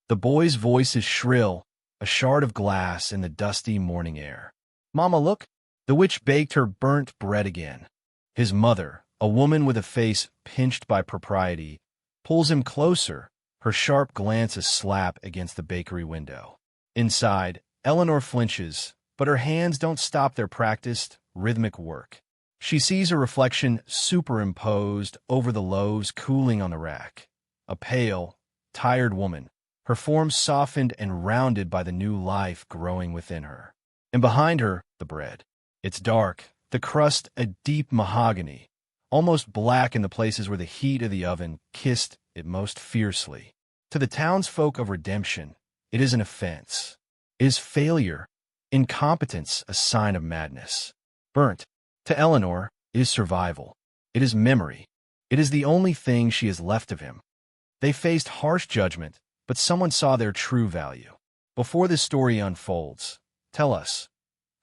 The boy's voice is shrill, a shard of glass in the dusty morning air. "Mama, look!" The witch baked her burnt bread again. His mother, a woman with a face pinched by propriety, pulls him closer, her sharp glance a slap against the bakery window. Inside, Eleanor flinches, but her hands don't stop their practiced, rhythmic work. She sees her reflection superimposed over the loaves cooling on the rack. A pale, tired woman, her form softened and rounded by the new life growing within her. And behind her, the bread. It's dark, the crust a deep mahogany, almost black in the places where the heat of the oven kissed it most fiercely. To the townsfolk of Redemption, it is an offense. Is failure, incompetence a sign of madness? Burnt. To Eleanor, it is survival. It is memory. It is the only thing she has left of him. They faced harsh judgment, but someone saw their true value. Before this story unfolds, tell us,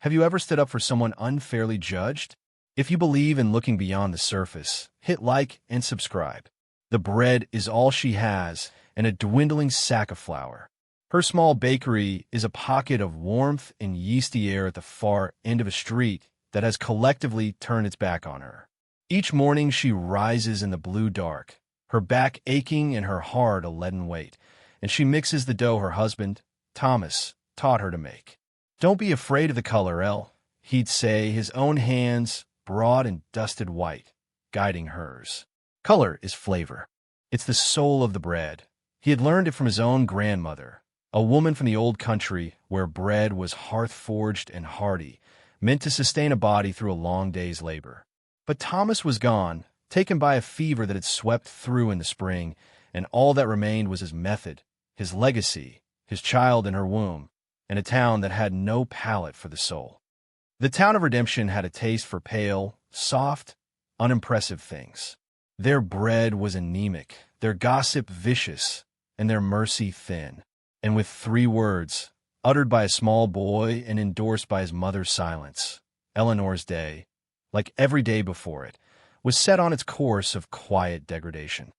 have you ever stood up for someone unfairly judged? If you believe in looking beyond the surface, hit like and subscribe. The bread is all she has, and a dwindling sack of flour. Her small bakery is a pocket of warmth and yeasty air at the far end of a street that has collectively turned its back on her. Each morning she rises in the blue dark, her back aching and her heart a leaden weight, and she mixes the dough her husband, Thomas, taught her to make. "Don't be afraid of the color, El," he'd say, his own hands, broad and dusted white, guiding hers. Color is flavor. It's the soul of the bread. He had learned it from his own grandmother, a woman from the old country where bread was hearth-forged and hearty, meant to sustain a body through a long day's labor. But Thomas was gone, taken by a fever that had swept through in the spring, and all that remained was his method, his legacy, his child in her womb, and a town that had no palate for the soul. The town of Redemption had a taste for pale, soft, unimpressive things. Their bread was anemic, their gossip vicious, and their mercy thin. And with 3 words, uttered by a small boy and endorsed by his mother's silence, Eleanor's day, like every day before it, was set on its course of quiet degradation.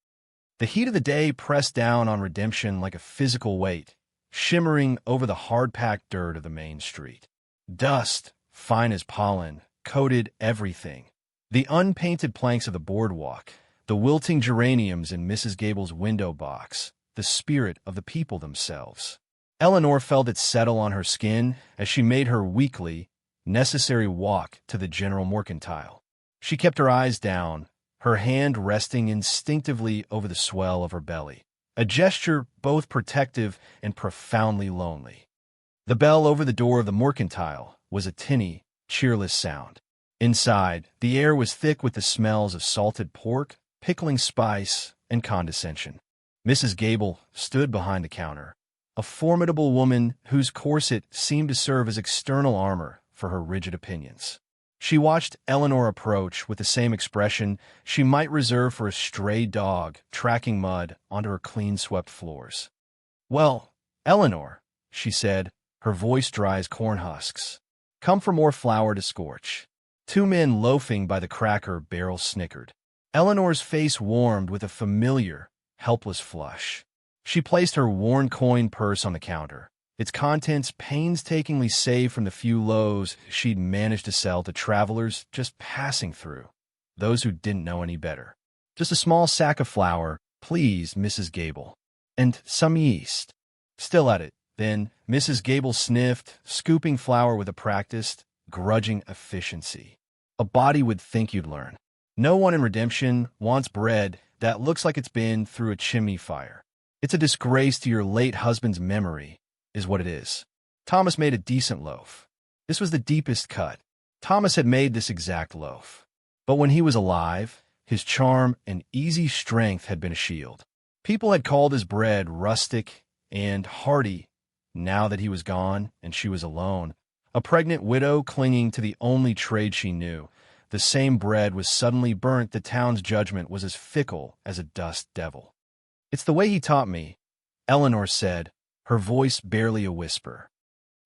The heat of the day pressed down on Redemption like a physical weight, shimmering over the hard-packed dirt of the main street. Dust, fine as pollen, coated everything. The unpainted planks of the boardwalk, the wilting geraniums in Mrs. Gable's window box, the spirit of the people themselves. Eleanor felt it settle on her skin as she made her weekly, necessary walk to the general mercantile. She kept her eyes down, her hand resting instinctively over the swell of her belly, a gesture both protective and profoundly lonely. The bell over the door of the mercantile was a tinny, cheerless sound. Inside, the air was thick with the smells of salted pork, pickling spice, and condescension. Mrs. Gable stood behind the counter, a formidable woman whose corset seemed to serve as external armor for her rigid opinions. She watched Eleanor approach with the same expression she might reserve for a stray dog tracking mud onto her clean-swept floors. "Well, Eleanor," she said, her voice dry as corn husks, "come for more flour to scorch." 2 men loafing by the cracker barrel snickered. Eleanor's face warmed with a familiar, helpless flush. She placed her worn coin purse on the counter, its contents painstakingly saved from the few loaves she'd managed to sell to travelers just passing through, those who didn't know any better. "Just a small sack of flour, please, Mrs. Gable. And some yeast." Still at it, then, Mrs. Gable sniffed, scooping flour with a practiced, grudging efficiency. A body would think you'd learn. No one in Redemption wants bread that looks like it's been through a chimney fire. It's a disgrace to your late husband's memory, is what it is. Thomas made a decent loaf. This was the deepest cut. Thomas had made this exact loaf. But when he was alive, his charm and easy strength had been a shield. People had called his bread rustic and hearty. Now that he was gone and she was alone, a pregnant widow clinging to the only trade she knew, the same bread was suddenly burnt. The town's judgment was as fickle as a dust devil. "It's the way he taught me," Eleanor said, her voice barely a whisper.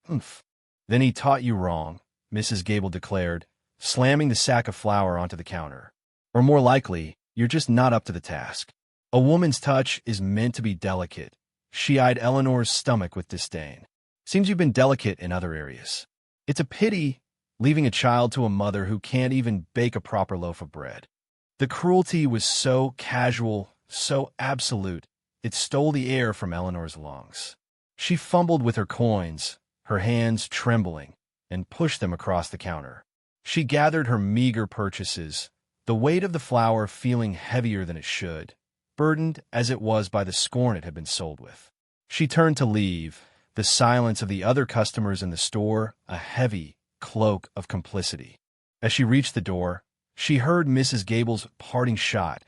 "Humph. Then he taught you wrong," Mrs. Gable declared, slamming the sack of flour onto the counter. "Or more likely, you're just not up to the task. A woman's touch is meant to be delicate, She eyed Eleanor's stomach with disdain. Seems you've been delicate in other areas. It's a pity leaving a child to a mother who can't even bake a proper loaf of bread. The cruelty was so casual, so absolute, it stole the air from Eleanor's lungs. She fumbled with her coins, her hands trembling, and pushed them across the counter. She gathered her meager purchases, the weight of the flour feeling heavier than it should, burdened as it was by the scorn it had been sold with. She turned to leave, the silence of the other customers in the store a heavy cloak of complicity. As she reached the door, she heard Mrs. Gable's parting shot,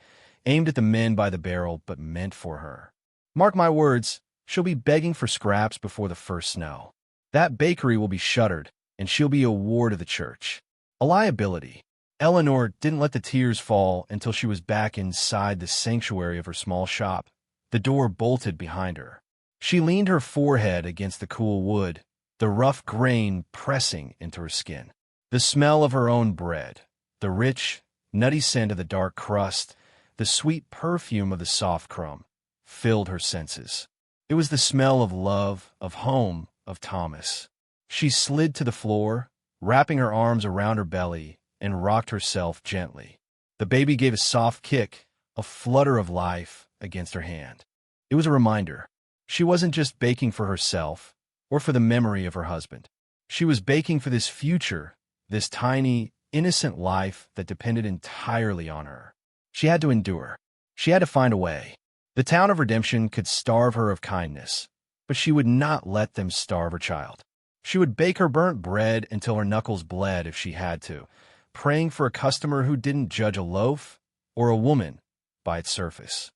aimed at the men by the barrel but meant for her. Mark my words, she'll be begging for scraps before the first snow. That bakery will be shuttered, and she'll be a ward of the church. A liability. Eleanor didn't let the tears fall until she was back inside the sanctuary of her small shop. The door bolted behind her. She leaned her forehead against the cool wood, the rough grain pressing into her skin. The smell of her own bread, the rich, nutty scent of the dark crust, the sweet perfume of the soft crumb, filled her senses. It was the smell of love, of home, of Thomas. She slid to the floor, wrapping her arms around her belly, and rocked herself gently. The baby gave a soft kick, a flutter of life against her hand. It was a reminder. She wasn't just baking for herself, or for the memory of her husband. She was baking for this future, this tiny, innocent life that depended entirely on her. She had to endure. She had to find a way. The town of redemption could starve her of kindness, but she would not let them starve her child. She would bake her burnt bread until her knuckles bled if she had to, praying for a customer who didn't judge a loaf or a woman by its surface.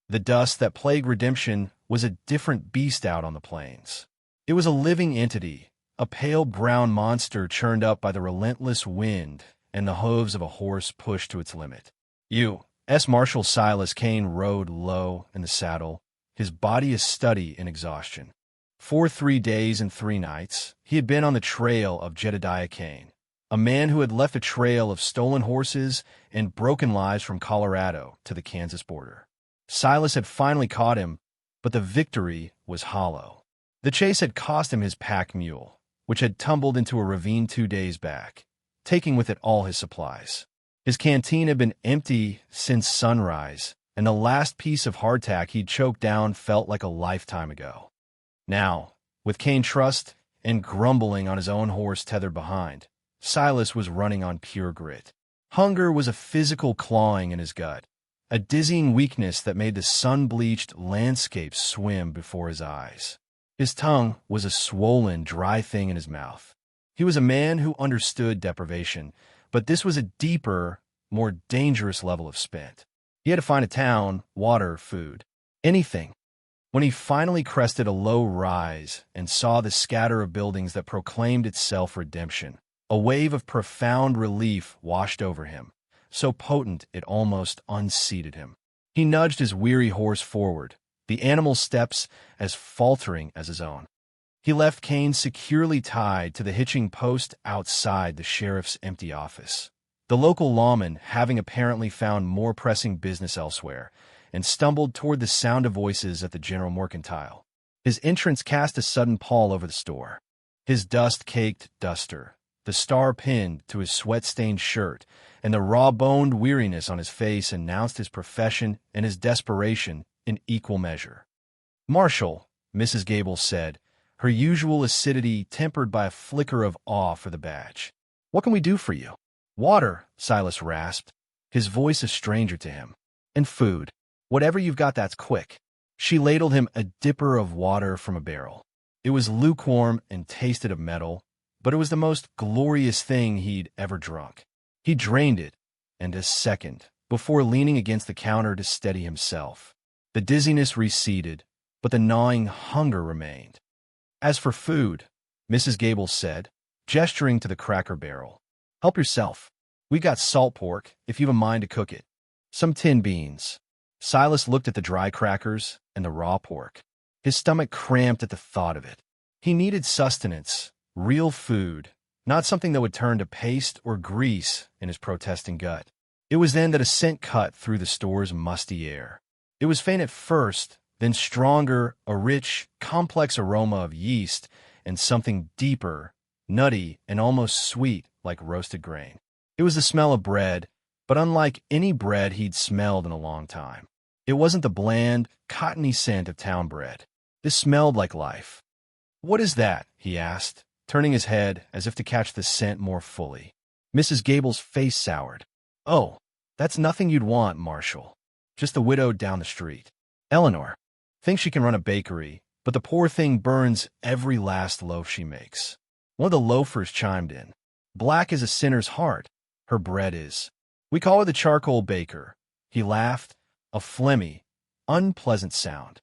The dust that plagued redemption was a different beast out on the plains. It was a living entity, a pale brown monster churned up by the relentless wind and the hooves of a horse pushed to its limit. U.S. Marshal Silas Kane rode low in the saddle, his body a study in exhaustion. For 3 days and 3 nights, he had been on the trail of Jedediah Kane, a man who had left a trail of stolen horses and broken lives from Colorado to the Kansas border. Silas had finally caught him, but the victory was hollow. The chase had cost him his pack mule, which had tumbled into a ravine 2 days back, taking with it all his supplies. His canteen had been empty since sunrise, and the last piece of hardtack he'd choked down felt like a lifetime ago. Now, with Kane trussed and grumbling on his own horse tethered behind, Silas was running on pure grit. Hunger was a physical clawing in his gut, a dizzying weakness that made the sun-bleached landscape swim before his eyes. His tongue was a swollen, dry thing in his mouth. He was a man who understood deprivation, but this was a deeper, more dangerous level of spent. He had to find a town, water, food, anything. When he finally crested a low rise and saw the scatter of buildings that proclaimed itself redemption, a wave of profound relief washed over him, so potent it almost unseated him. He nudged his weary horse forward, the animal's steps as faltering as his own. He left Kane securely tied to the hitching post outside the sheriff's empty office. The local lawman, having apparently found more pressing business elsewhere, and stumbled toward the sound of voices at the General Mercantile. His entrance cast a sudden pall over the store. His dust-caked duster, the star pinned to his sweat-stained shirt, and the raw-boned weariness on his face announced his profession and his desperation in equal measure. "Marshal," Mrs. Gable said, her usual acidity tempered by a flicker of awe for the badge. "What can we do for you?" "Water," Silas rasped, his voice a stranger to him. "And food. Whatever you've got that's quick." She ladled him a dipper of water from a barrel. It was lukewarm and tasted of metal, but it was the most glorious thing he'd ever drunk. He drained it, and a second, before leaning against the counter to steady himself. The dizziness receded, but the gnawing hunger remained. "As for food," Mrs. Gable said, gesturing to the cracker barrel, "help yourself. We got salt pork, if you've a mind to cook it. Some tin beans." Silas looked at the dry crackers and the raw pork. His stomach cramped at the thought of it. He needed sustenance, real food, not something that would turn to paste or grease in his protesting gut. It was then that a scent cut through the store's musty air. It was faint at first, then stronger, a rich, complex aroma of yeast, and something deeper, nutty, and almost sweet like roasted grain. It was the smell of bread, but unlike any bread he'd smelled in a long time. It wasn't the bland, cottony scent of town bread. This smelled like life. "What is that?" he asked, turning his head as if to catch the scent more fully. Mrs. Gable's face soured. "Oh, that's nothing you'd want, Marshal. Just the widow down the street. Eleanor thinks she can run a bakery, but the poor thing burns every last loaf she makes." One of the loafers chimed in. "Black is a sinner's heart. Her bread is. We call her the charcoal baker." He laughed, a phlegmy, unpleasant sound.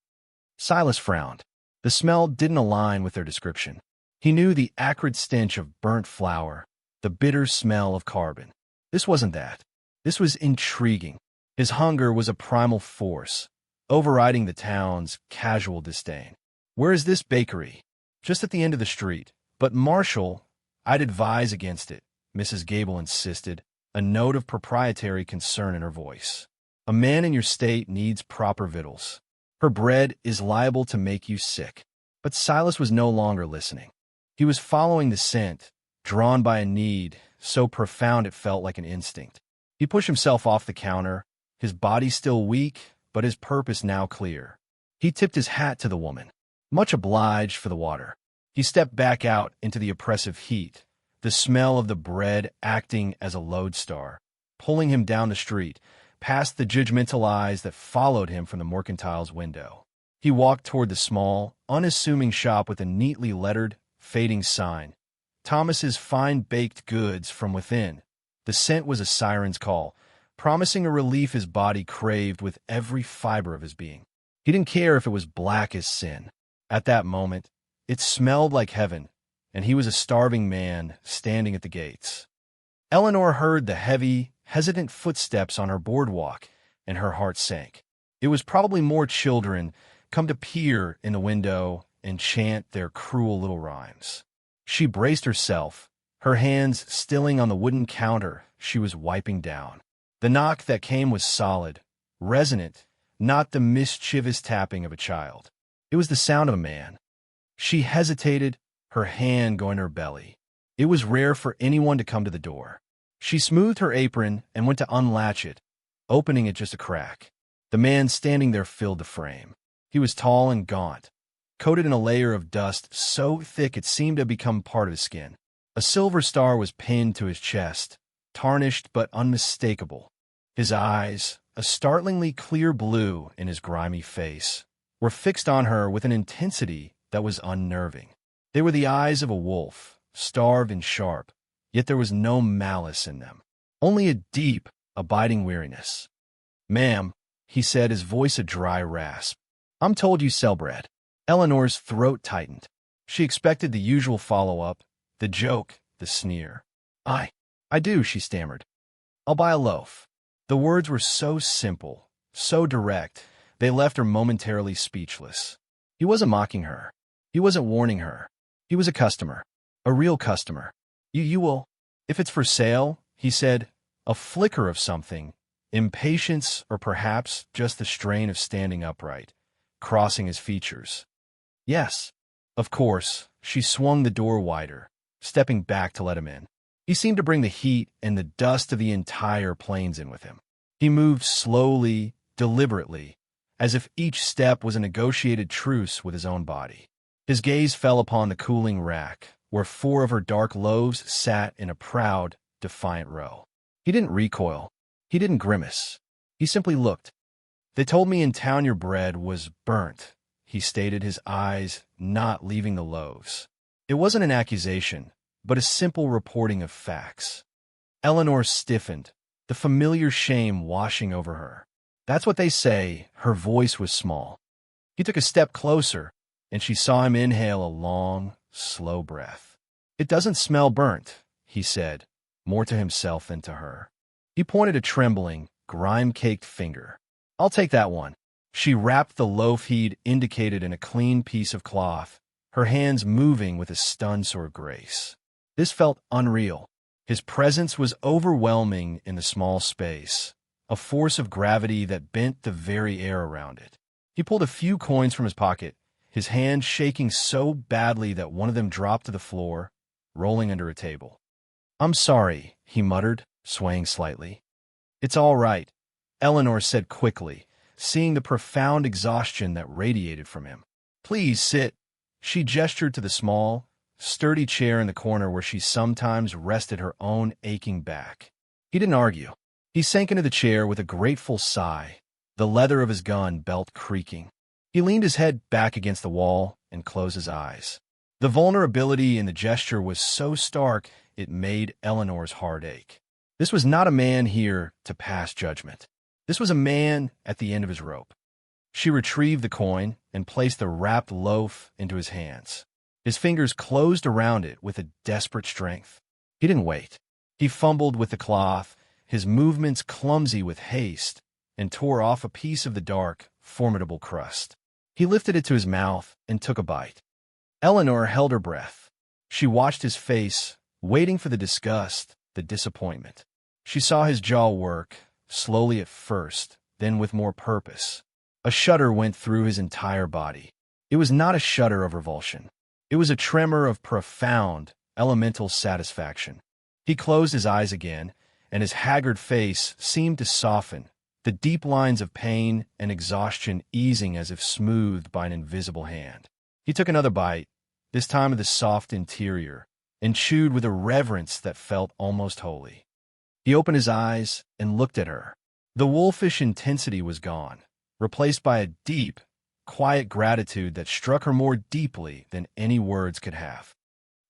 Silas frowned. The smell didn't align with their description. He knew the acrid stench of burnt flour, the bitter smell of carbon. This wasn't that. This was intriguing. His hunger was a primal force, overriding the town's casual disdain. "Where is this bakery?" "Just at the end of the street. But Marshal, I'd advise against it," Mrs. Gable insisted, a note of proprietary concern in her voice. "A man in your state needs proper victuals. Her bread is liable to make you sick." But Silas was no longer listening. He was following the scent, drawn by a need so profound it felt like an instinct. He pushed himself off the counter, his body still weak, but his purpose now clear. He tipped his hat to the woman. "Much obliged for the water." He stepped back out into the oppressive heat, the smell of the bread acting as a lodestar, pulling him down the street, past the judgmental eyes that followed him from the mercantile's window. He walked toward the small, unassuming shop with a neatly lettered, fading sign, "Thomas's Fine Baked Goods," from within. The scent was a siren's call, promising a relief his body craved with every fiber of his being. He didn't care if it was black as sin. At that moment, it smelled like heaven, and he was a starving man standing at the gates. Eleanor heard the heavy, hesitant footsteps on her boardwalk, and her heart sank. It was probably more children come to peer in the window and chant their cruel little rhymes. She braced herself, her hands stilling on the wooden counter she was wiping down. The knock that came was solid, resonant, not the mischievous tapping of a child. It was the sound of a man. She hesitated, her hand going to her belly. It was rare for anyone to come to the door. She smoothed her apron and went to unlatch it, opening it just a crack. The man standing there filled the frame. He was tall and gaunt, coated in a layer of dust so thick it seemed to have become part of his skin. A silver star was pinned to his chest, tarnished but unmistakable. His eyes, a startlingly clear blue in his grimy face, were fixed on her with an intensity that was unnerving. They were the eyes of a wolf, starved and sharp, yet there was no malice in them, only a deep, abiding weariness. "Ma'am," he said, his voice a dry rasp, "I'm told you sell bread." Eleanor's throat tightened. She expected the usual follow-up, the joke, the sneer. I do," she stammered. "I'll buy a loaf." The words were so simple, so direct, they left her momentarily speechless. He wasn't mocking her. He wasn't warning her. He was a customer, a real customer. You will, if it's for sale," he said, a flicker of something, impatience or perhaps just the strain of standing upright, crossing his features. "Yes." Of course, she swung the door wider, stepping back to let him in. He seemed to bring the heat and the dust of the entire plains in with him. He moved slowly, deliberately, as if each step was a negotiated truce with his own body. His gaze fell upon the cooling rack, where 4 of her dark loaves sat in a proud, defiant row. He didn't recoil. He didn't grimace. He simply looked. "They told me in town your bread was burnt," he stated, his eyes not leaving the loaves. It wasn't an accusation, but a simple reporting of facts. Eleanor stiffened, the familiar shame washing over her. "That's what they say." Her voice was small. He took a step closer, and she saw him inhale a long, slow breath. "It doesn't smell burnt," he said, more to himself than to her. He pointed a trembling, grime-caked finger. "I'll take that one." She wrapped the loaf he'd indicated in a clean piece of cloth, her hands moving with a stunned sort of grace. This felt unreal. His presence was overwhelming in the small space, a force of gravity that bent the very air around it. He pulled a few coins from his pocket, his hand shaking so badly that one of them dropped to the floor, rolling under a table. "I'm sorry," he muttered, swaying slightly. "It's all right," Eleanor said quickly, seeing the profound exhaustion that radiated from him. "Please sit." She gestured to the small, sturdy chair in the corner where she sometimes rested her own aching back. He didn't argue. He sank into the chair with a grateful sigh, the leather of his gun belt creaking. He leaned his head back against the wall and closed his eyes. The vulnerability in the gesture was so stark it made Eleanor's heart ache. This was not a man here to pass judgment. This was a man at the end of his rope. She retrieved the coin and placed the wrapped loaf into his hands. His fingers closed around it with a desperate strength. He didn't wait. He fumbled with the cloth, his movements clumsy with haste, and tore off a piece of the dark, formidable crust. He lifted it to his mouth and took a bite. Eleanor held her breath. She watched his face, waiting for the disgust, the disappointment. She saw his jaw work, slowly at first, then with more purpose. A shudder went through his entire body. It was not a shudder of revulsion. It was a tremor of profound, elemental satisfaction. He closed his eyes again, and his haggard face seemed to soften, the deep lines of pain and exhaustion easing as if smoothed by an invisible hand. He took another bite, this time of the soft interior, and chewed with a reverence that felt almost holy. He opened his eyes and looked at her. The wolfish intensity was gone, replaced by a deep, quiet gratitude that struck her more deeply than any words could have.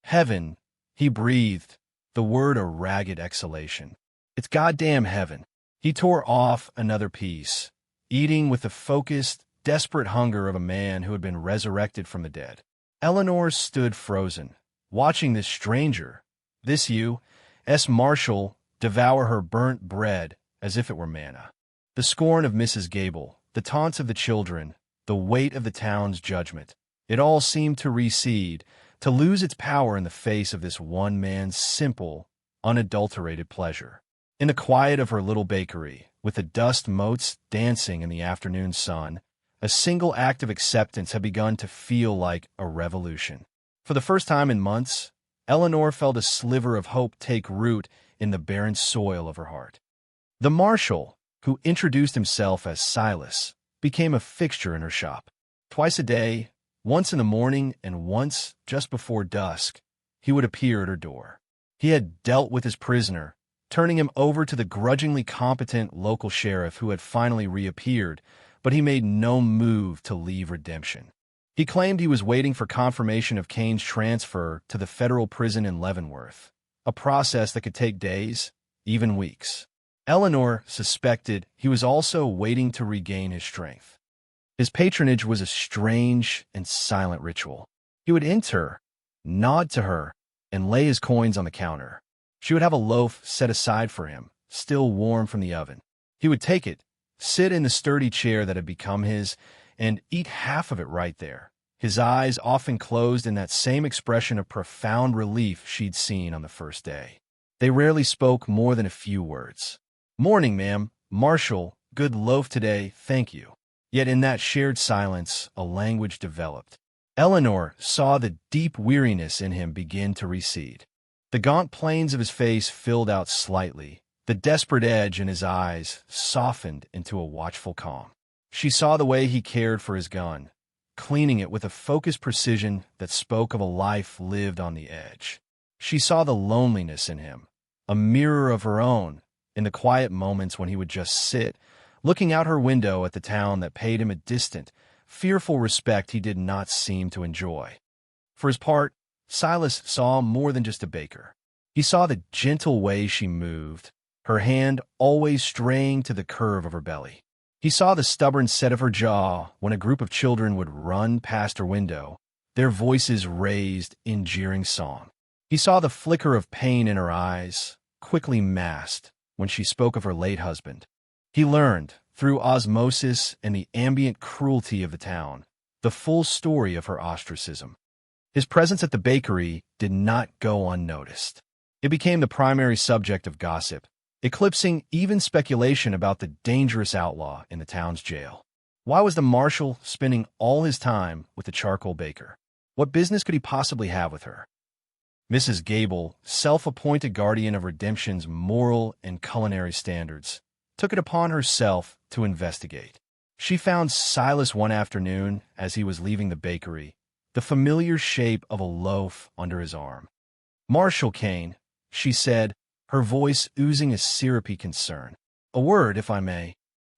"Heaven," he breathed, the word a ragged exhalation. "It's goddamn heaven." He tore off another piece, eating with the focused, desperate hunger of a man who had been resurrected from the dead. Eleanor stood frozen, watching this stranger, this U.S. Marshal, devour her burnt bread as if it were manna. The scorn of Mrs. Gable, the taunts of the children, the weight of the town's judgment, it all seemed to recede, to lose its power in the face of this one man's simple, unadulterated pleasure. In the quiet of her little bakery, with the dust motes dancing in the afternoon sun, a single act of acceptance had begun to feel like a revolution. For the first time in months, Eleanor felt a sliver of hope take root in the barren soil of her heart. The Marshal, who introduced himself as Silas, became a fixture in her shop. Twice a day, once in the morning and once just before dusk, he would appear at her door. He had dealt with his prisoner, turning him over to the grudgingly competent local sheriff who had finally reappeared, but he made no move to leave redemption. He claimed he was waiting for confirmation of Kane's transfer to the federal prison in Leavenworth, a process that could take days, even weeks. Eleanor suspected he was also waiting to regain his strength. His patronage was a strange and silent ritual. He would enter, nod to her, and lay his coins on the counter. She would have a loaf set aside for him, still warm from the oven. He would take it, sit in the sturdy chair that had become his, and eat half of it right there, his eyes often closed in that same expression of profound relief she'd seen on the first day. They rarely spoke more than a few words. "Morning, ma'am. Marshal, good loaf today, thank you." Yet in that shared silence, a language developed. Eleanor saw the deep weariness in him begin to recede. The gaunt planes of his face filled out slightly, the desperate edge in his eyes softened into a watchful calm. She saw the way he cared for his gun, cleaning it with a focused precision that spoke of a life lived on the edge. She saw the loneliness in him, a mirror of her own, in the quiet moments when he would just sit, looking out her window at the town that paid him a distant, fearful respect he did not seem to enjoy. For his part, Silas saw more than just a baker. He saw the gentle way she moved, her hand always straying to the curve of her belly. He saw the stubborn set of her jaw when a group of children would run past her window, their voices raised in jeering song. He saw the flicker of pain in her eyes, quickly masked when she spoke of her late husband. He learned, through osmosis and the ambient cruelty of the town, the full story of her ostracism. His presence at the bakery did not go unnoticed. It became the primary subject of gossip, eclipsing even speculation about the dangerous outlaw in the town's jail. Why was the marshal spending all his time with the charcoal baker? What business could he possibly have with her? Mrs. Gable, self-appointed guardian of redemption's moral and culinary standards, took it upon herself to investigate. She found Silas one afternoon as he was leaving the bakery, the familiar shape of a loaf under his arm. "Marshal Kane," she said, her voice oozing a syrupy concern. "A word, if I may."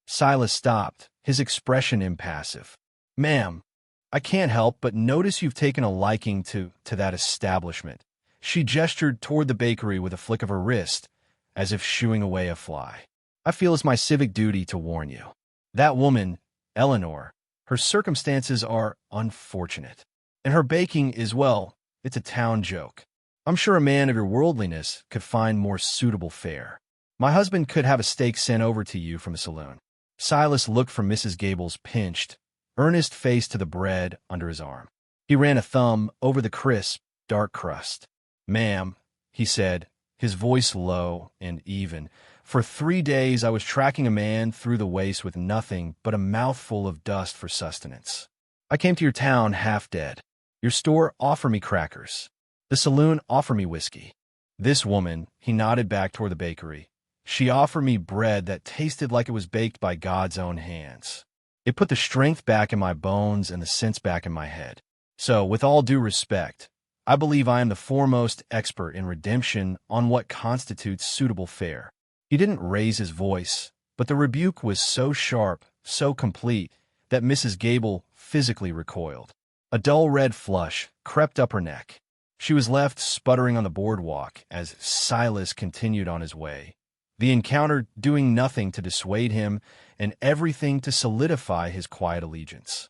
Silas stopped, his expression impassive. "Ma'am, I can't help but notice you've taken a liking to that establishment." She gestured toward the bakery with a flick of her wrist, as if shooing away a fly. "I feel it's my civic duty to warn you. That woman, Eleanor, her circumstances are unfortunate. And her baking is, well, it's a town joke. I'm sure a man of your worldliness could find more suitable fare. My husband could have a steak sent over to you from a saloon." Silas looked from Mrs. Gable's pinched, earnest face to the bread under his arm. He ran a thumb over the crisp, dark crust. "Ma'am," he said, his voice low and even, "for 3 days I was tracking a man through the waste with nothing but a mouthful of dust for sustenance. I came to your town half dead. Your store offered me crackers. The saloon offered me whiskey. This woman," he nodded back toward the bakery, "she offered me bread that tasted like it was baked by God's own hands. It put the strength back in my bones and the sense back in my head. So, with all due respect, I believe I am the foremost expert in redemption on what constitutes suitable fare." He didn't raise his voice, but the rebuke was so sharp, so complete, that Mrs. Gable physically recoiled. A dull red flush crept up her neck. She was left sputtering on the boardwalk as Silas continued on his way, the encounter doing nothing to dissuade him and everything to solidify his quiet allegiance.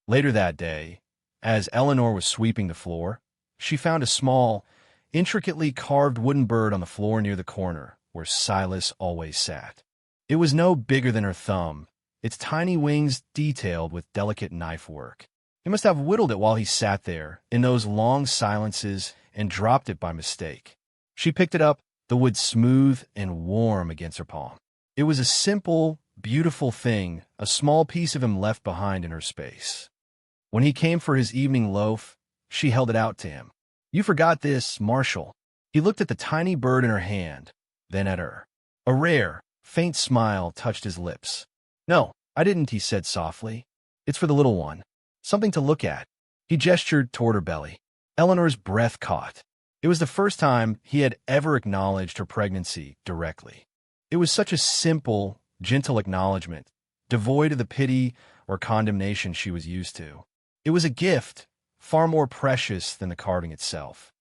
Later that day, as Eleanor was sweeping the floor, she found a small, intricately carved wooden bird on the floor near the corner where Silas always sat. It was no bigger than her thumb, its tiny wings detailed with delicate knife work. He must have whittled it while he sat there in those long silences and dropped it by mistake. She picked it up, the wood smooth and warm against her palm. It was a simple, beautiful thing, a small piece of him left behind in her space. When he came for his evening loaf, she held it out to him. "You forgot this, Marshal." He looked at the tiny bird in her hand, then at her. A rare, faint smile touched his lips. "No, I didn't," he said softly. "It's for the little one. Something to look at." He gestured toward her belly. Eleanor's breath caught. It was the first time he had ever acknowledged her pregnancy directly. It was such a simple, gentle acknowledgement, devoid of the pity or condemnation she was used to. It was a gift, far more precious than the carving itself.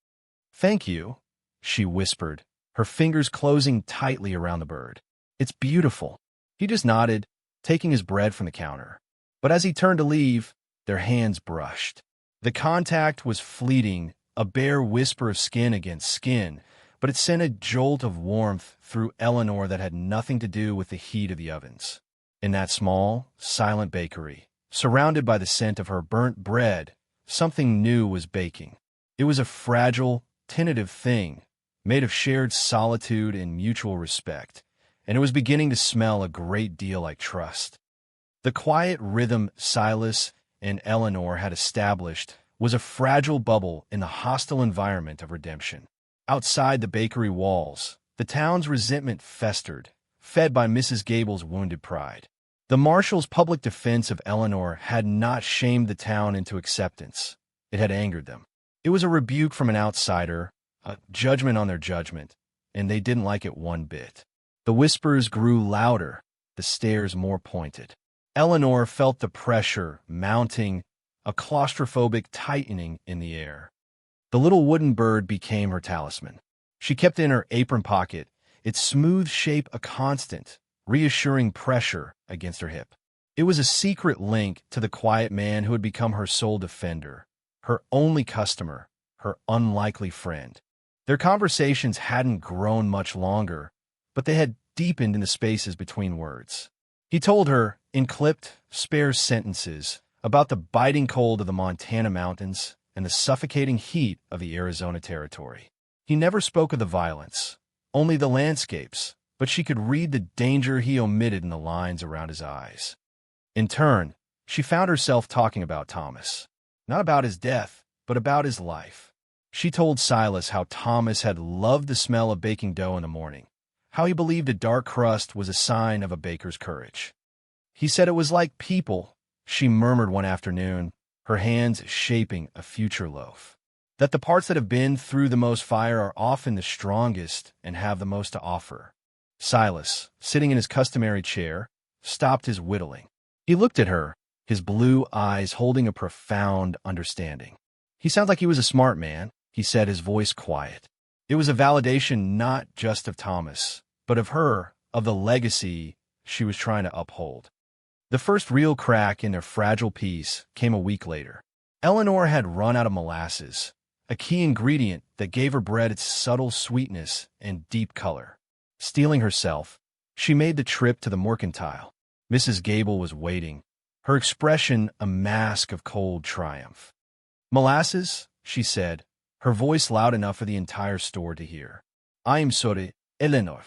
"Thank you," she whispered, her fingers closing tightly around the bird. "It's beautiful." He just nodded, taking his bread from the counter. But as he turned to leave, their hands brushed. The contact was fleeting, a bare whisper of skin against skin, but it sent a jolt of warmth through Eleanor that had nothing to do with the heat of the ovens. In that small, silent bakery, surrounded by the scent of her burnt bread, something new was baking. It was a fragile, tentative thing, made of shared solitude and mutual respect, and it was beginning to smell a great deal like trust. The quiet rhythm Silas and Eleanor had established was a fragile bubble in the hostile environment of redemption. Outside the bakery walls, the town's resentment festered, fed by Mrs. Gable's wounded pride. The marshal's public defense of Eleanor had not shamed the town into acceptance. It had angered them. It was a rebuke from an outsider, a judgment on their judgment, and they didn't like it one bit. The whispers grew louder, the stares more pointed. Eleanor felt the pressure mounting, a claustrophobic tightening in the air. The little wooden bird became her talisman. She kept it in her apron pocket, its smooth shape a constant, reassuring pressure against her hip. It was a secret link to the quiet man who had become her sole defender, her only customer, her unlikely friend. Their conversations hadn't grown much longer, but they had deepened in the spaces between words. He told her, in clipped, sparse sentences, about the biting cold of the Montana mountains and the suffocating heat of the Arizona territory. He never spoke of the violence, only the landscapes, but she could read the danger he omitted in the lines around his eyes. In turn, she found herself talking about Thomas. Not about his death, but about his life. She told Silas how Thomas had loved the smell of baking dough in the morning, how he believed a dark crust was a sign of a baker's courage. He said it was like people, she murmured one afternoon, her hands shaping a future loaf. That the parts that have been through the most fire are often the strongest and have the most to offer. Silas, sitting in his customary chair, stopped his whittling. He looked at her, his blue eyes holding a profound understanding. "He sounds like he was a smart man," he said, his voice quiet. It was a validation not just of Thomas, but of her, of the legacy she was trying to uphold. The first real crack in their fragile peace came a week later. Eleanor had run out of molasses, a key ingredient that gave her bread its subtle sweetness and deep color. Steeling herself, she made the trip to the mercantile. Mrs. Gable was waiting, her expression a mask of cold triumph. "Molasses," she said, her voice loud enough for the entire store to hear. "I am sorry, Eleanor.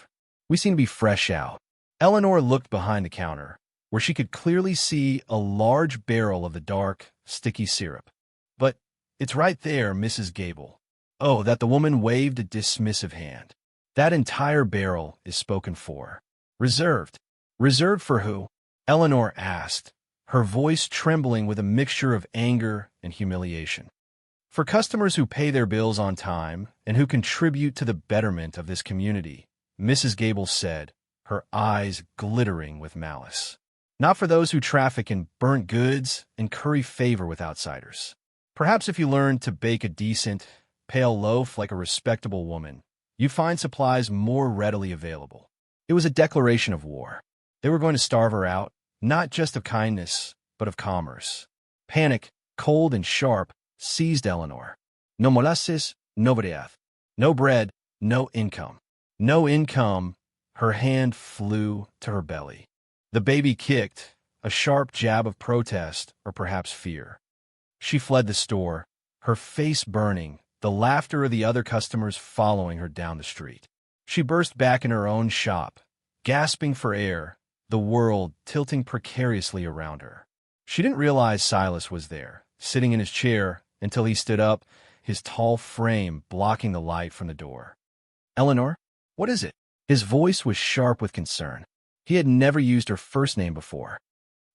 We seem to be fresh out." Eleanor looked behind the counter, where she could clearly see a large barrel of the dark, sticky syrup. "But it's right there, Mrs. Gable." Oh, that the woman waved a dismissive hand. "That entire barrel is spoken for. Reserved." "Reserved for who?" Eleanor asked, her voice trembling with a mixture of anger and humiliation. "For customers who pay their bills on time and who contribute to the betterment of this community," Mrs. Gable said, her eyes glittering with malice. "Not for those who traffic in burnt goods and curry favor with outsiders. Perhaps if you learn to bake a decent, pale loaf like a respectable woman, you find supplies more readily available." It was a declaration of war. They were going to starve her out, not just of kindness, but of commerce. Panic, cold and sharp, seized Eleanor. No molasses, no bread. No bread, no income. No income. Her hand flew to her belly. The baby kicked, a sharp jab of protest or perhaps fear. She fled the store, her face burning, the laughter of the other customers following her down the street. She burst back in her own shop, gasping for air, the world tilting precariously around her. She didn't realize Silas was there, sitting in his chair, until he stood up, his tall frame blocking the light from the door. "Eleanor, what is it?" His voice was sharp with concern. He had never used her first name before.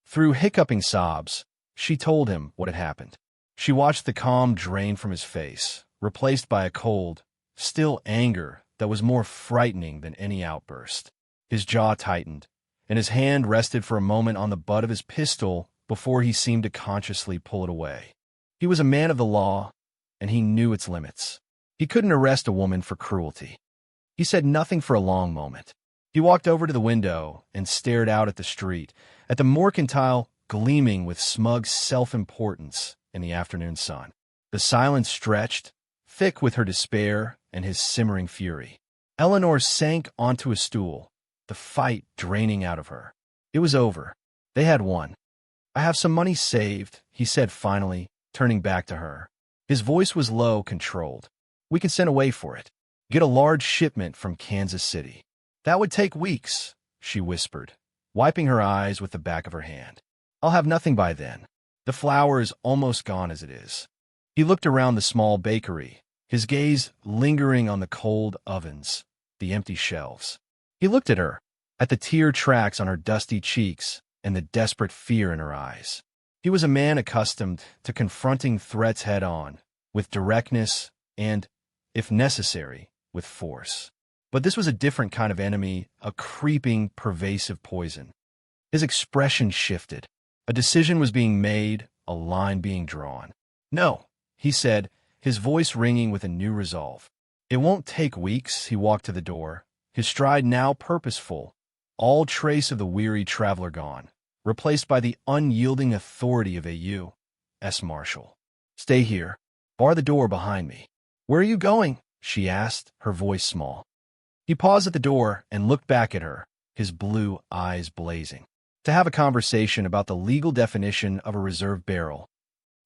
Through hiccuping sobs, she told him what had happened. She watched the calm drain from his face, replaced by a cold, still anger that was more frightening than any outburst. His jaw tightened, and his hand rested for a moment on the butt of his pistol before he seemed to consciously pull it away. He was a man of the law, and he knew its limits. He couldn't arrest a woman for cruelty. He said nothing for a long moment. He walked over to the window and stared out at the street, at the mercantile gleaming with smug self-importance in the afternoon sun. The silence stretched, thick with her despair and his simmering fury. Eleanor sank onto a stool, the fight draining out of her. It was over. They had won. "I have some money saved," he said finally, turning back to her. His voice was low, controlled. "We can send away for it. Get a large shipment from Kansas City." "That would take weeks," she whispered, wiping her eyes with the back of her hand. "I'll have nothing by then. The flour is almost gone as it is." He looked around the small bakery, his gaze lingering on the cold ovens, the empty shelves. He looked at her, at the tear tracks on her dusty cheeks and the desperate fear in her eyes. He was a man accustomed to confronting threats head-on, with directness and, if necessary, with force. But this was a different kind of enemy, a creeping, pervasive poison. His expression shifted. A decision was being made, a line being drawn. "No," he said, his voice ringing with a new resolve. "It won't take weeks." He walked to the door, his stride now purposeful, all trace of the weary traveler gone, replaced by the unyielding authority of a U.S. Marshal. "Stay here. Bar the door behind me." "Where are you going?" she asked, her voice small. He paused at the door and looked back at her, his blue eyes blazing. "To have a conversation about the legal definition of a reserve barrel."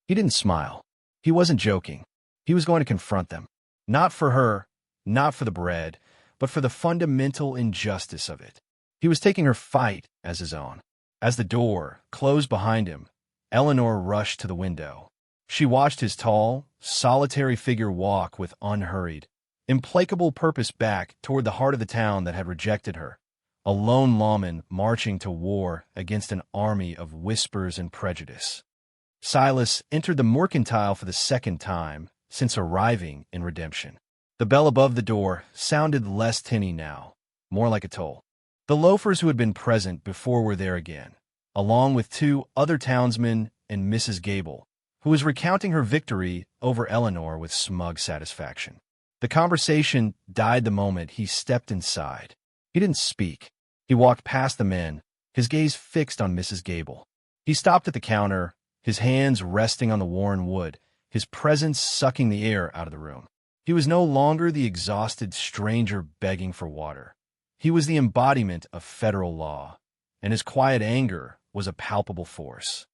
He didn't smile. He wasn't joking. He was going to confront them. Not for her, not for the bread, but for the fundamental injustice of it. He was taking her fight as his own. As the door closed behind him, Eleanor rushed to the window. She watched his tall, solitary figure walk with unhurried, implacable purpose back toward the heart of the town that had rejected her, a lone lawman marching to war against an army of whispers and prejudice. Silas entered the mercantile for the second time since arriving in Redemption. The bell above the door sounded less tinny now, more like a toll. The loafers who had been present before were there again, along with two other townsmen and Mrs. Gable, who was recounting her victory over Eleanor with smug satisfaction. The conversation died the moment he stepped inside. He didn't speak. He walked past the men, his gaze fixed on Mrs. Gable. He stopped at the counter, his hands resting on the worn wood, his presence sucking the air out of the room. He was no longer the exhausted stranger begging for water. He was the embodiment of federal law, and his quiet anger was a palpable force.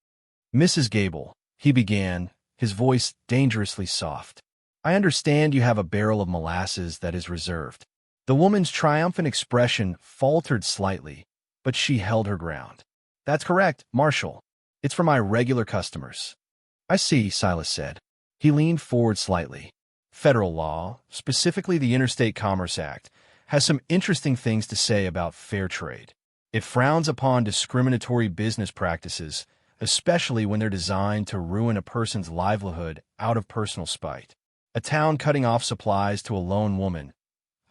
"Mrs. Gable," he began, his voice dangerously soft, "I understand you have a barrel of molasses that is reserved." The woman's triumphant expression faltered slightly, but she held her ground. "That's correct, Marshal. It's for my regular customers." "I see," Silas said. He leaned forward slightly. "Federal law, specifically the Interstate Commerce Act, has some interesting things to say about fair trade. It frowns upon discriminatory business practices, especially when they're designed to ruin a person's livelihood out of personal spite. A town cutting off supplies to a lone woman,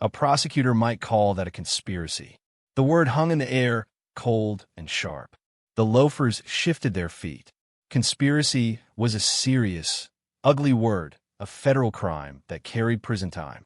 a prosecutor might call that a conspiracy." The word hung in the air, cold and sharp. The loafers shifted their feet. Conspiracy was a serious, ugly word, a federal crime that carried prison time.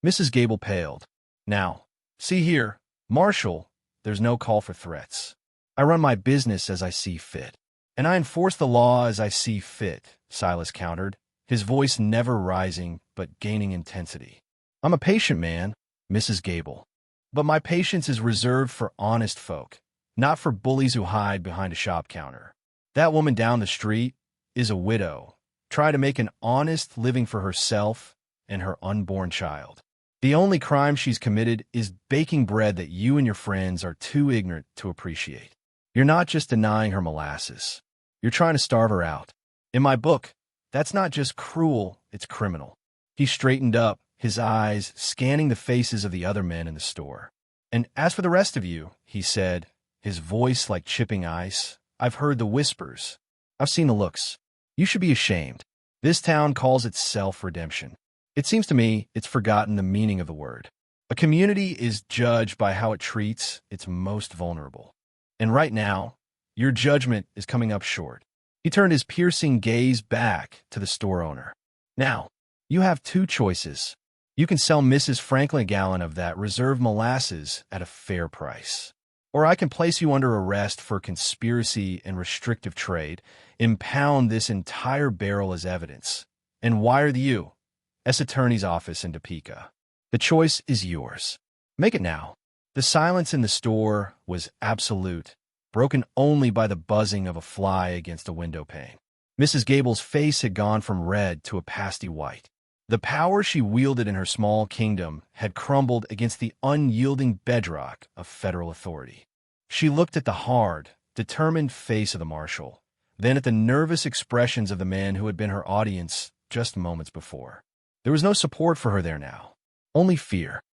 Mrs. Gable paled. "Now, see here, Marshal, there's no call for threats. I run my business as I see fit. And I enforce the law as I see fit," Silas countered, his voice never rising but gaining intensity. "I'm a patient man, Mrs. Gable. But my patience is reserved for honest folk, not for bullies who hide behind a shop counter. That woman down the street is a widow, trying to make an honest living for herself and her unborn child. The only crime she's committed is baking bread that you and your friends are too ignorant to appreciate. You're not just denying her molasses. You're trying to starve her out. In my book, that's not just cruel, it's criminal." He straightened up, his eyes scanning the faces of the other men in the store. "And as for the rest of you," he said, his voice like chipping ice, "I've heard the whispers. I've seen the looks. You should be ashamed. This town calls itself Redemption. It seems to me it's forgotten the meaning of the word. A community is judged by how it treats its most vulnerable. And right now, your judgment is coming up short." He turned his piercing gaze back to the store owner. "Now, you have two choices. You can sell Mrs. Franklin a gallon of that reserved molasses at a fair price. Or I can place you under arrest for conspiracy and restrictive trade, impound this entire barrel as evidence, and wire the U.S. Attorney's Office in Topeka. The choice is yours. Make it now." The silence in the store was absolute, broken only by the buzzing of a fly against a window pane. Mrs. Gable's face had gone from red to a pasty white. The power she wielded in her small kingdom had crumbled against the unyielding bedrock of federal authority. She looked at the hard, determined face of the marshal, then at the nervous expressions of the men who had been her audience just moments before. There was no support for her there now, only fear.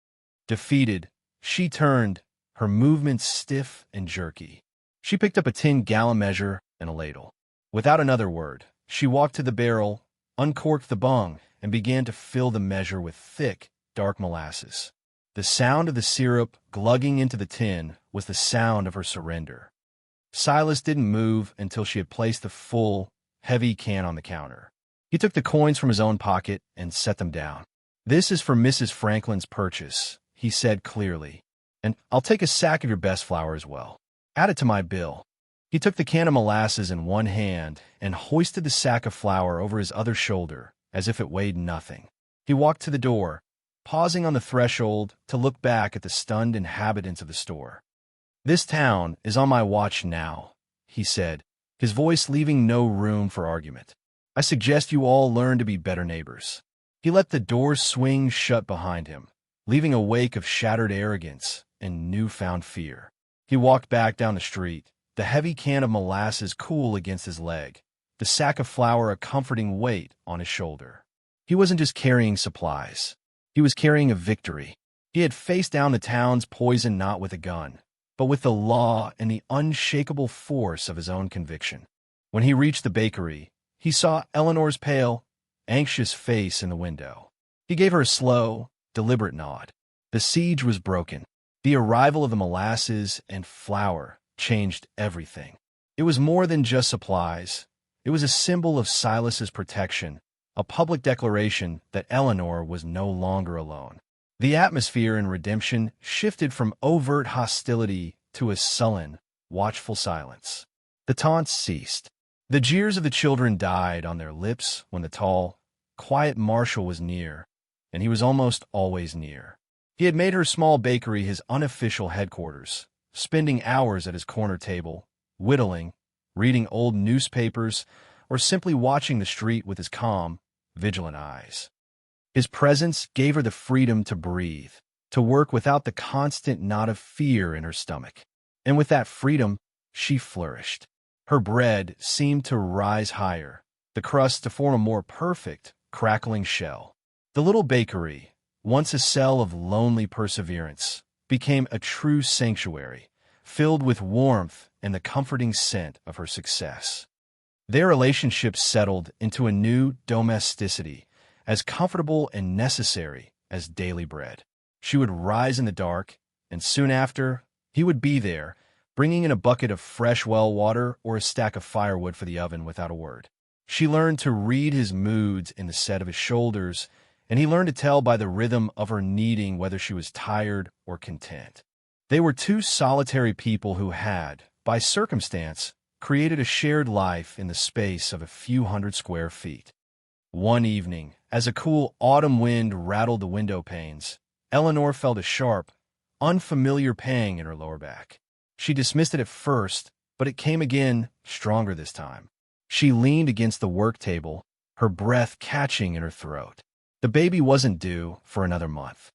Defeated, she turned, her movements stiff and jerky. She picked up a 10-gallon measure and a ladle. Without another word, she walked to the barrel, uncorked the bung, and began to fill the measure with thick, dark molasses. The sound of the syrup glugging into the tin was the sound of her surrender. Silas didn't move until she had placed the full, heavy can on the counter. He took the coins from his own pocket and set them down. "This is for Mrs. Franklin's purchase," he said clearly. "And I'll take a sack of your best flour as well. Add it to my bill." He took the can of molasses in one hand and hoisted the sack of flour over his other shoulder as if it weighed nothing. He walked to the door, pausing on the threshold to look back at the stunned inhabitants of the store. "This town is on my watch now," he said, his voice leaving no room for argument. "I suggest you all learn to be better neighbors." He let the door swing shut behind him, leaving a wake of shattered arrogance and newfound fear. He walked back down the street, the heavy can of molasses cool against his leg, the sack of flour a comforting weight on his shoulder. He wasn't just carrying supplies. He was carrying a victory. He had faced down the town's poison not with a gun, but with the law and the unshakable force of his own conviction. When he reached the bakery, he saw Eleanor's pale, anxious face in the window. He gave her a slow, deliberate nod. The siege was broken. The arrival of the molasses and flour changed everything. It was more than just supplies. It was a symbol of Silas's protection, a public declaration that Eleanor was no longer alone. The atmosphere in Redemption shifted from overt hostility to a sullen, watchful silence. The taunts ceased. The jeers of the children died on their lips when the tall, quiet Marshal was near, and he was almost always near. He had made her small bakery his unofficial headquarters, spending hours at his corner table, whittling, reading old newspapers, or simply watching the street with his calm, vigilant eyes. His presence gave her the freedom to breathe, to work without the constant knot of fear in her stomach. And with that freedom, she flourished. Her bread seemed to rise higher, the crust to form a more perfect, crackling shell. The little bakery, once a cell of lonely perseverance, became a true sanctuary, filled with warmth and the comforting scent of her success. Their relationship settled into a new domesticity, as comfortable and necessary as daily bread. She would rise in the dark, and soon after, he would be there, bringing in a bucket of fresh well water or a stack of firewood for the oven without a word. She learned to read his moods in the set of his shoulders, and he learned to tell by the rhythm of her kneading whether she was tired or content. They were two solitary people who had, by circumstance, created a shared life in the space of a few hundred square feet. One evening, as a cool autumn wind rattled the window panes, Eleanor felt a sharp, unfamiliar pang in her lower back. She dismissed it at first, but it came again, stronger this time. She leaned against the work table, her breath catching in her throat. The baby wasn't due for another month.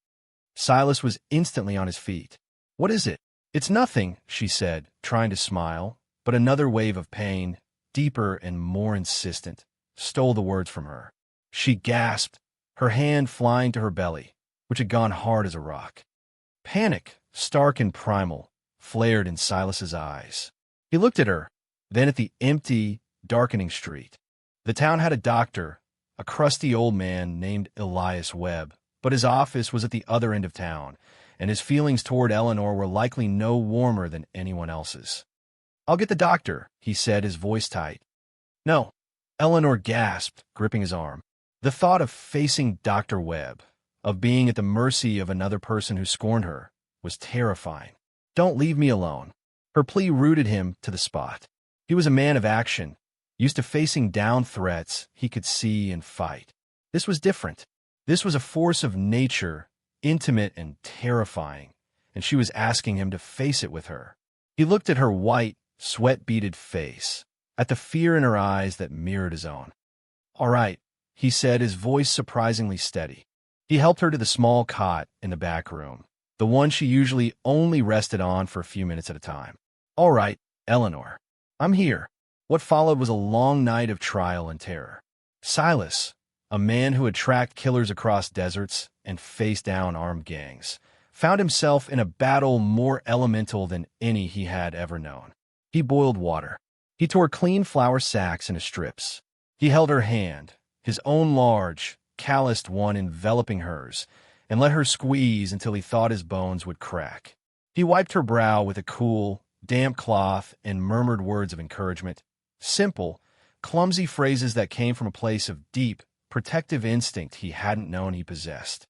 Silas was instantly on his feet. "What is it?" "It's nothing," she said, trying to smile, but another wave of pain, deeper and more insistent, stole the words from her. She gasped, her hand flying to her belly, which had gone hard as a rock. Panic, stark and primal, flared in Silas's eyes. He looked at her, then at the empty, darkening street. The town had a doctor, a crusty old man named Elias Webb, but his office was at the other end of town, and his feelings toward Eleanor were likely no warmer than anyone else's. "I'll get the doctor," he said, his voice tight. "No," Eleanor gasped, gripping his arm. The thought of facing Dr. Webb, of being at the mercy of another person who scorned her, was terrifying. "Don't leave me alone." Her plea rooted him to the spot. He was a man of action, used to facing down threats he could see and fight. This was different. This was a force of nature, intimate and terrifying, and she was asking him to face it with her. He looked at her white, sweat-beaded face, at the fear in her eyes that mirrored his own. "All right," he said, his voice surprisingly steady. He helped her to the small cot in the back room, the one she usually only rested on for a few minutes at a time. "All right, Eleanor. I'm here." What followed was a long night of trial and terror. Silas, a man who had tracked killers across deserts and faced down armed gangs, found himself in a battle more elemental than any he had ever known. He boiled water. He tore clean flour sacks into strips. He held her hand, his own large, calloused one enveloping hers, and let her squeeze until he thought his bones would crack. He wiped her brow with a cool, damp cloth and murmured words of encouragement, simple, clumsy phrases that came from a place of deep, protective instinct he hadn't known he possessed.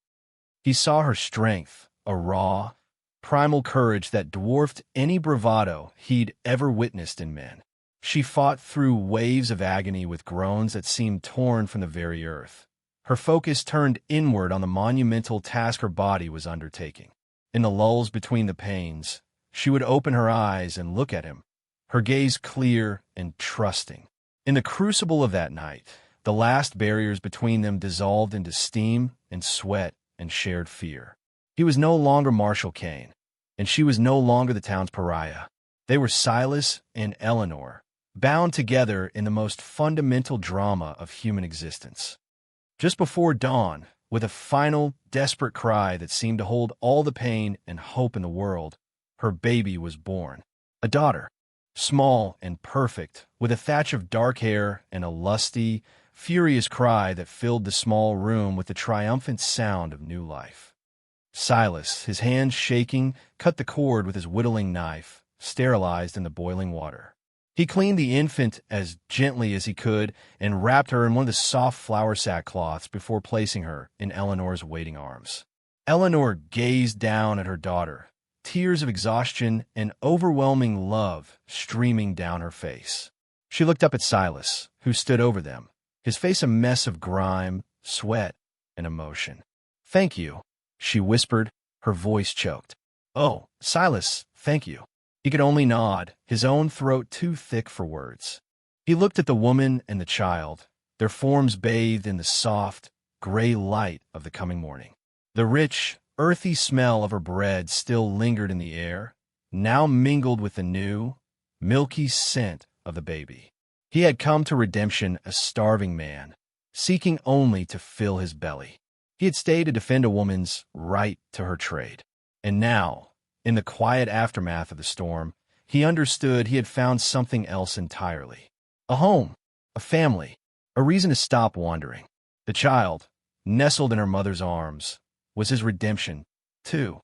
He saw her strength, a raw, primal courage that dwarfed any bravado he'd ever witnessed in men. She fought through waves of agony with groans that seemed torn from the very earth. Her focus turned inward on the monumental task her body was undertaking. In the lulls between the pains, she would open her eyes and look at him, her gaze clear and trusting. In the crucible of that night, the last barriers between them dissolved into steam and sweat and shared fear. He was no longer Marshal Kane, and she was no longer the town's pariah. They were Silas and Eleanor, bound together in the most fundamental drama of human existence. Just before dawn, with a final, desperate cry that seemed to hold all the pain and hope in the world, her baby was born. A daughter, small and perfect, with a thatch of dark hair and a lusty, furious cry that filled the small room with the triumphant sound of new life. Silas, his hands shaking, cut the cord with his whittling knife, sterilized in the boiling water. He cleaned the infant as gently as he could and wrapped her in one of the soft flour sack cloths before placing her in Eleanor's waiting arms. Eleanor gazed down at her daughter, tears of exhaustion and overwhelming love streaming down her face. She looked up at Silas, who stood over them, his face a mess of grime, sweat, and emotion. "Thank you," she whispered, her voice choked. "Oh, Silas, thank you." He could only nod, his own throat too thick for words. He looked at the woman and the child, their forms bathed in the soft, gray light of the coming morning. The rich, earthy smell of her bread still lingered in the air, now mingled with the new, milky scent of the baby. He had come to redemption a starving man, seeking only to fill his belly. He had stayed to defend a woman's right to her trade. And now, in the quiet aftermath of the storm, he understood he had found something else entirely. A home, a family, a reason to stop wandering. The child, nestled in her mother's arms, was his redemption, too.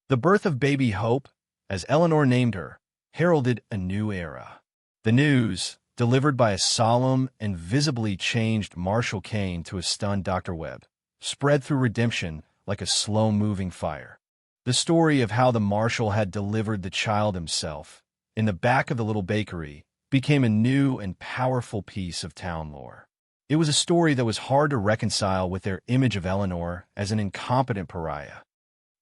The birth of baby Hope, as Eleanor named her, heralded a new era. The news, delivered by a solemn and visibly changed Marshal Kane to a stunned Dr. Webb, spread through redemption like a slow-moving fire. The story of how the Marshal had delivered the child himself, in the back of the little bakery, became a new and powerful piece of town lore. It was a story that was hard to reconcile with their image of Eleanor as an incompetent pariah.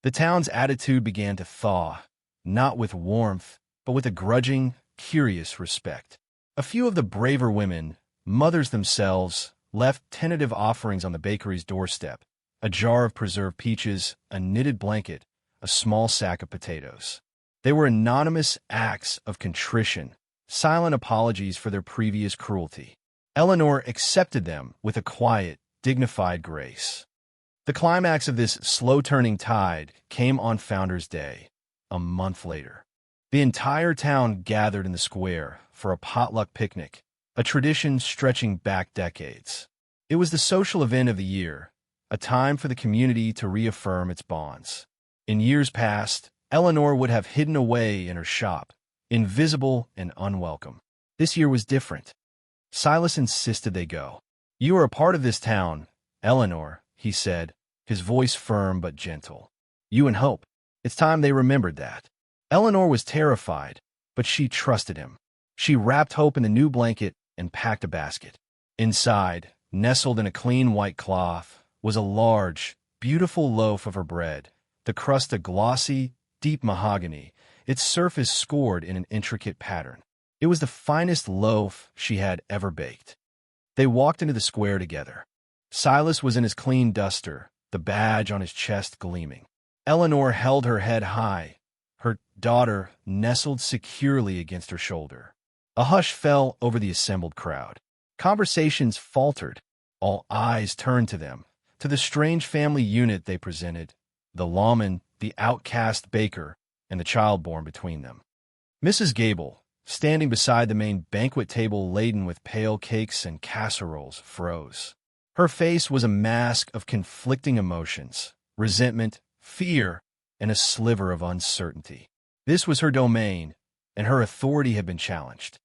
The town's attitude began to thaw, not with warmth, but with a grudging, curious respect. A few of the braver women, mothers themselves, left tentative offerings on the bakery's doorstep: a jar of preserved peaches, a knitted blanket, a small sack of potatoes. They were anonymous acts of contrition, silent apologies for their previous cruelty. Eleanor accepted them with a quiet, dignified grace. The climax of this slow-turning tide came on Founder's Day, a month later. The entire town gathered in the square for a potluck picnic, a tradition stretching back decades. It was the social event of the year, a time for the community to reaffirm its bonds. In years past, Eleanor would have hidden away in her shop, invisible and unwelcome. This year was different. Silas insisted they go. "You are a part of this town, Eleanor," he said, his voice firm but gentle. "You and Hope. It's time they remembered that." Eleanor was terrified, but she trusted him. She wrapped Hope in the new blanket and packed a basket. Inside, nestled in a clean white cloth, was a large, beautiful loaf of her bread, the crust a glossy, deep mahogany, its surface scored in an intricate pattern. It was the finest loaf she had ever baked. They walked into the square together. Silas was in his clean duster, the badge on his chest gleaming. Eleanor held her head high, her daughter nestled securely against her shoulder. A hush fell over the assembled crowd. Conversations faltered. All eyes turned to them, to the strange family unit they presented, the lawman, the outcast baker, and the child born between them. Mrs. Gable, standing beside the main banquet table laden with pale cakes and casseroles, froze. Her face was a mask of conflicting emotions, resentment, fear, and a sliver of uncertainty. This was her domain, and her authority had been challenged.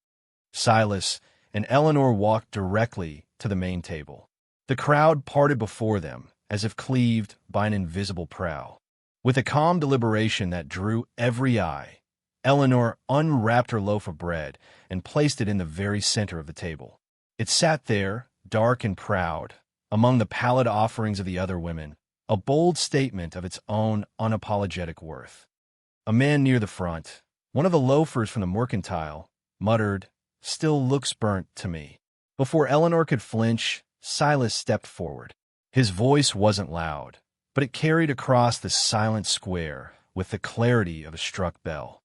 Silas and Eleanor walked directly to the main table. The crowd parted before them, as if cleaved by an invisible prow. With a calm deliberation that drew every eye, Eleanor unwrapped her loaf of bread and placed it in the very center of the table. It sat there, dark and proud, among the pallid offerings of the other women, a bold statement of its own unapologetic worth. A man near the front, one of the loafers from the mercantile, muttered, "Still looks burnt to me." Before Eleanor could flinch, Silas stepped forward. His voice wasn't loud, but it carried across the silent square with the clarity of a struck bell.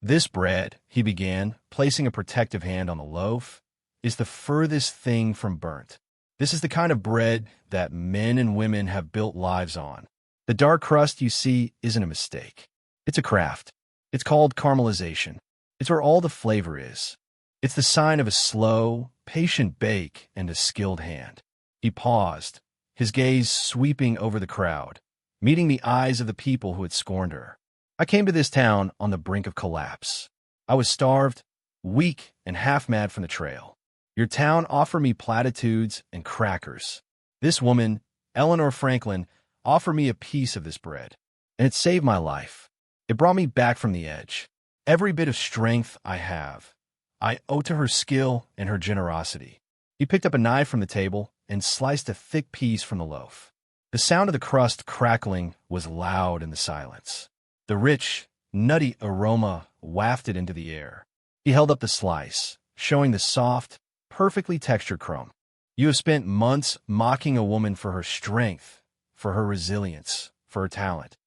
"This bread," he began, placing a protective hand on the loaf, "is the furthest thing from burnt. This is the kind of bread that men and women have built lives on. The dark crust you see isn't a mistake. It's a craft. It's called caramelization. It's where all the flavor is. It's the sign of a slow, patient bake and a skilled hand." He paused, his gaze sweeping over the crowd, meeting the eyes of the people who had scorned her. "I came to this town on the brink of collapse. I was starved, weak, and half-mad from the trail. Your town offered me platitudes and crackers. This woman, Eleanor Franklin, offered me a piece of this bread, and it saved my life. It brought me back from the edge. Every bit of strength I have, I owe to her skill and her generosity." He picked up a knife from the table and sliced a thick piece from the loaf. The sound of the crust crackling was loud in the silence. The rich, nutty aroma wafted into the air. He held up the slice, showing the soft, perfectly textured crumb. "You have spent months mocking a woman for her strength, for her resilience, for her talent,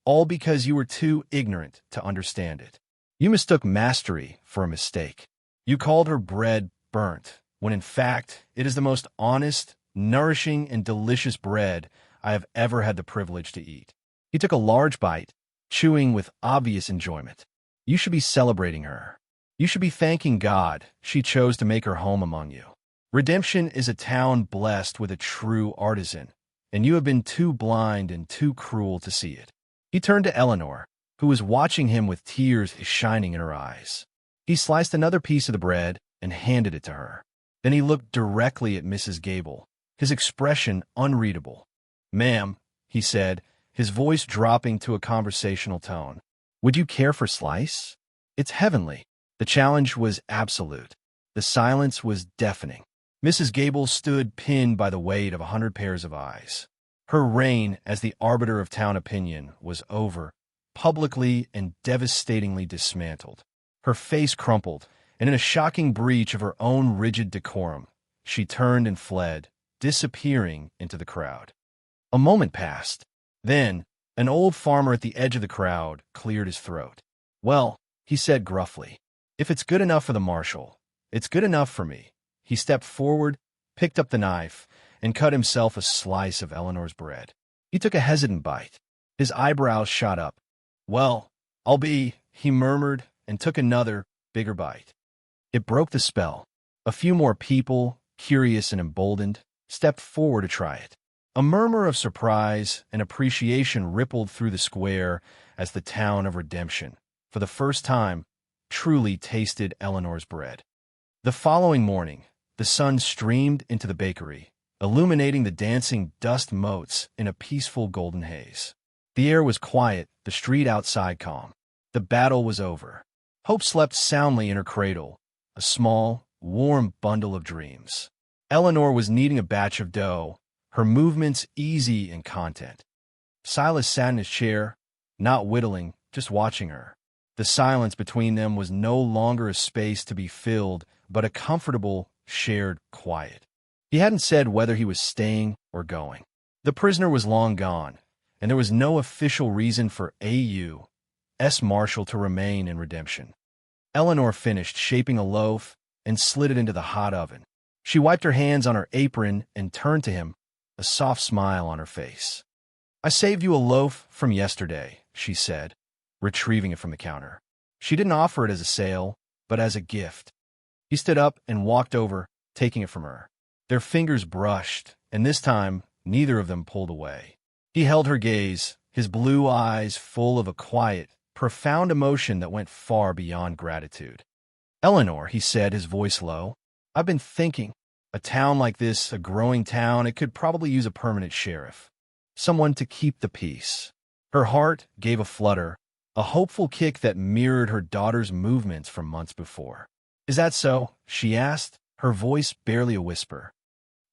all because you were too ignorant to understand it. You mistook mastery for a mistake. You called her bread burnt, when in fact it is the most honest, nourishing, and delicious bread I have ever had the privilege to eat." He took a large bite, chewing with obvious enjoyment. "You should be celebrating her. You should be thanking God she chose to make her home among you. Redemption is a town blessed with a true artisan, and you have been too blind and too cruel to see it." He turned to Eleanor, who was watching him with tears shining in her eyes. He sliced another piece of the bread and handed it to her. Then he looked directly at Mrs. Gable, his expression unreadable. "Ma'am," he said, his voice dropping to a conversational tone, "would you care for slice? It's heavenly." The challenge was absolute. The silence was deafening. Mrs. Gable stood pinned by the weight of 100 pairs of eyes. Her reign as the arbiter of town opinion was over, publicly and devastatingly dismantled. Her face crumpled, and in a shocking breach of her own rigid decorum, she turned and fled, disappearing into the crowd. A moment passed. Then, an old farmer at the edge of the crowd cleared his throat. "Well," he said gruffly, "if it's good enough for the Marshal, it's good enough for me." He stepped forward, picked up the knife, and cut himself a slice of Eleanor's bread. He took a hesitant bite. His eyebrows shot up. "Well, I'll be," he murmured, and took another, bigger bite. It broke the spell. A few more people, curious and emboldened, stepped forward to try it. A murmur of surprise and appreciation rippled through the square as the town of Redemption, for the first time, truly tasted Eleanor's bread. The following morning, the sun streamed into the bakery, illuminating the dancing dust motes in a peaceful golden haze. The air was quiet, the street outside calm. The battle was over. Hope slept soundly in her cradle, a small, warm bundle of dreams. Eleanor was kneading a batch of dough, her movements easy and content. Silas sat in his chair, not whittling, just watching her. The silence between them was no longer a space to be filled, but a comfortable, shared quiet. He hadn't said whether he was staying or going. The prisoner was long gone, and there was no official reason for A.U.S. Marshal to remain in Redemption. Eleanor finished shaping a loaf and slid it into the hot oven. She wiped her hands on her apron and turned to him, a soft smile on her face. "I saved you a loaf from yesterday," she said, retrieving it from the counter. She didn't offer it as a sale, but as a gift. He stood up and walked over, taking it from her. Their fingers brushed, and this time, neither of them pulled away. He held her gaze, his blue eyes full of a quiet, profound emotion that went far beyond gratitude. "Eleanor," he said, his voice low, "I've been thinking. A town like this, a growing town, it could probably use a permanent sheriff. Someone to keep the peace." Her heart gave a flutter, a hopeful kick that mirrored her daughter's movements from months before. "Is that so?" she asked, her voice barely a whisper.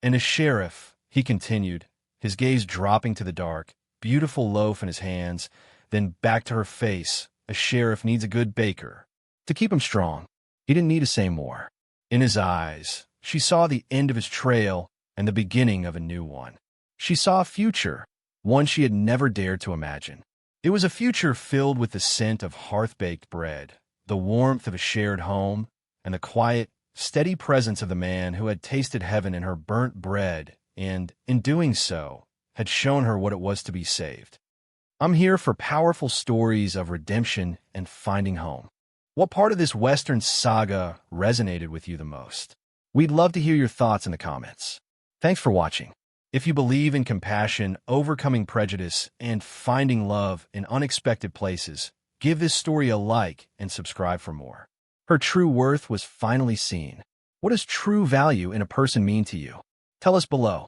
"And a sheriff," he continued, his gaze dropping to the dark, beautiful loaf in his hands, then back to her face. "A sheriff needs a good baker to keep him strong." He didn't need to say more. In his eyes, she saw the end of his trail and the beginning of a new one. She saw a future, one she had never dared to imagine. It was a future filled with the scent of hearth-baked bread, the warmth of a shared home, and the quiet, steady presence of the man who had tasted heaven in her burnt bread and, in doing so, had shown her what it was to be saved. I'm here for powerful stories of redemption and finding home. What part of this Western saga resonated with you the most? We'd love to hear your thoughts in the comments. Thanks for watching. If you believe in compassion, overcoming prejudice, and finding love in unexpected places, give this story a like and subscribe for more. Her true worth was finally seen. What does true value in a person mean to you? Tell us below.